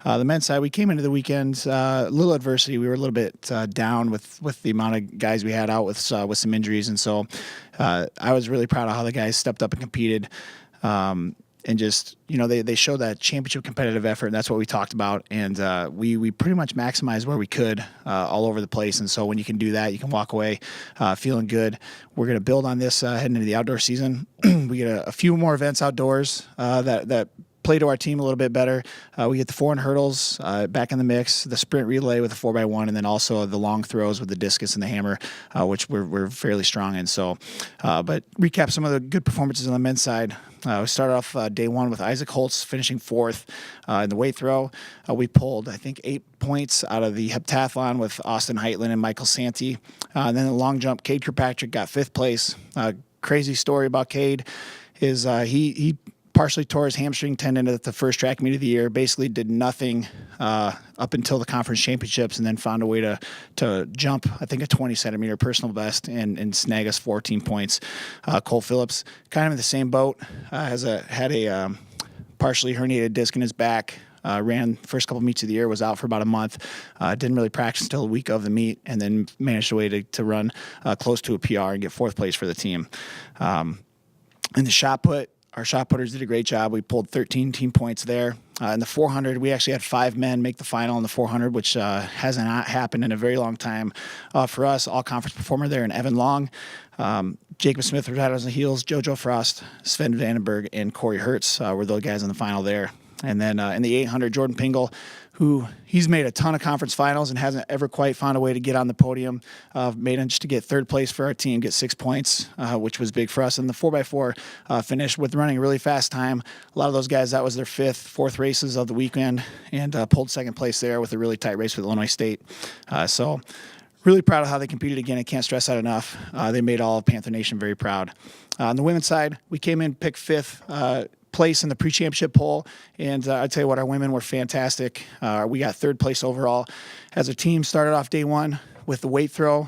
The men's side, we came into the weekend a little adversity. We were a little bit down with the amount of guys we had out with some injuries, and so I was really proud of how the guys stepped up and competed. And just, they showed that championship competitive effort, and that's what we talked about. And we pretty much maximized where we could all over the place. And so when you can do that, you can walk away feeling good. We're going to build on this heading into the outdoor season. We get a few more events outdoors that play to our team a little bit better. We get the 400 hurdles back in the mix, the sprint relay with the 4x1, and then also the long throws with the discus and the hammer, which we're fairly strong in. So, but recap some of the good performances on the men's side. We started off day one with Isaac Holtz finishing fourth in the weight throw. We pulled, I think, 8 points out of the heptathlon with Austin Heitland and Michael Santee. And then the long jump, Cade Kirkpatrick got 5th place. Crazy story about Cade is he partially tore his hamstring tendon at the first track meet of the year, basically did nothing up until the conference championships, and then found a way to jump, I think, a 20-centimeter personal best and snag us 14 points. Cole Phillips, kind of in the same boat, had a partially herniated disc in his back. Ran the first couple meets of the year, was out for about a month, didn't really practice until the week of the meet, and then managed a way to run close to a PR and get 4th place for the team. In the shot put, our shot putters did a great job. We pulled 13 team points there. In the 400, we actually had 5 men make the final in the 400, which hasn't happened in a very long time. For us, all-conference performer there in Evan Long. Jacob Smith was right on the heels. JoJo Frost, Sven Vandenberg, and Corey Hertz were those guys in the final there. And then in the 800, Jordan Pingle, who he's made a ton of conference finals and hasn't ever quite found a way to get on the podium. Managed to get 3rd place for our team, get 6 points, which was big for us. And the 4x4 finished with running a really fast time. A lot of those guys, that was their 5th, 4th races of the weekend, and pulled 2nd place there with a really tight race with Illinois State. So really proud of how they competed again. I can't stress that enough. They made all of Panther Nation very proud. On the women's side, we came in, picked 5th place in the pre-championship poll, and I'd tell you what, our women were fantastic. We got 3rd place overall. As a team, started off day one with the weight throw.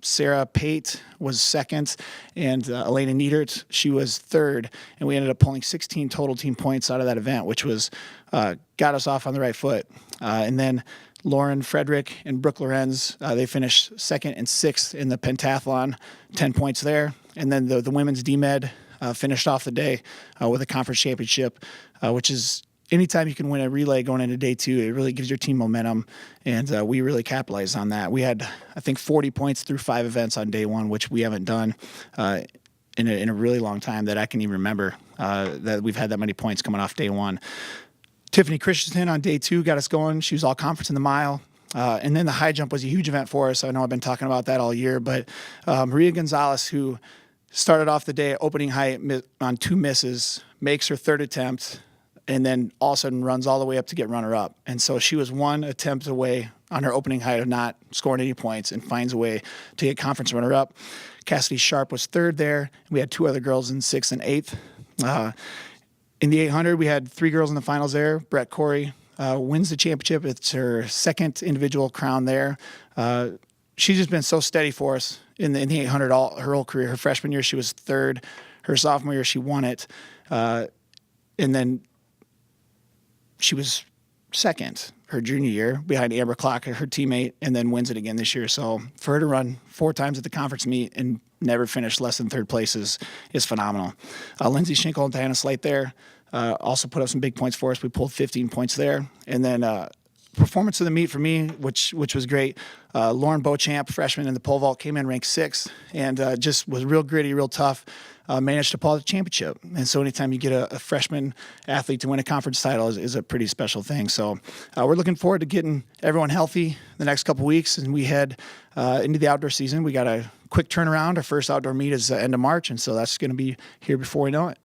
Sarah Pate was 2nd, and Elena Niedert, she was 3rd, and we ended up pulling 16 total team points out of that event, which was got us off on the right foot. And then Lauren Frederick and Brooke Lorenz, they finished 2nd and 6th in the pentathlon, 10 points there. And then the women's DMed finished off the day with a conference championship, which is anytime you can win a relay going into day 2, it really gives your team momentum, and we really capitalized on that. We had, I think, 40 points through 5 events on day 1, which we haven't done in a really long time that I can even remember that we've had that many points coming off day 1. Tiffany Christensen on day 2 got us going. She was all conference in the mile. And then the high jump was a huge event for us. I know I've been talking about that all year, but Maria Gonzalez, who started off the day opening height on 2 misses, makes her 3rd attempt, and then all of a sudden runs all the way up to get runner-up. And so she was 1 attempt away on her opening height of not scoring any points and finds a way to get conference runner-up. Cassidy Sharp was 3rd there. We had 2 other girls in 6th and 8th. In the 800, we had 3 girls in the finals there. Brett Corey wins the championship. It's her 2nd individual crown there. She's just been so steady for us in the 800 her whole career. Her freshman year, she was 3rd. Her sophomore year, she won it. And then she was 2nd her junior year behind Amber Clock, her teammate, and then wins it again this year. So for her to run 4 times at the conference meet and never finish less than 3rd place is phenomenal. Lindsay Schinkel and Diana Slate there also put up some big points for us. We pulled 15 points there. And then performance of the meet for me, which was great. Lauren Beauchamp, freshman in the pole vault, came in ranked 6th and just was real gritty, real tough. Managed to pull the championship. And so anytime you get a freshman athlete to win a conference title is a pretty special thing. So we're looking forward to getting everyone healthy the next couple weeks, and we head into the outdoor season. We got a quick turnaround. Our first outdoor meet is the end of March, and so that's going to be here before we know it.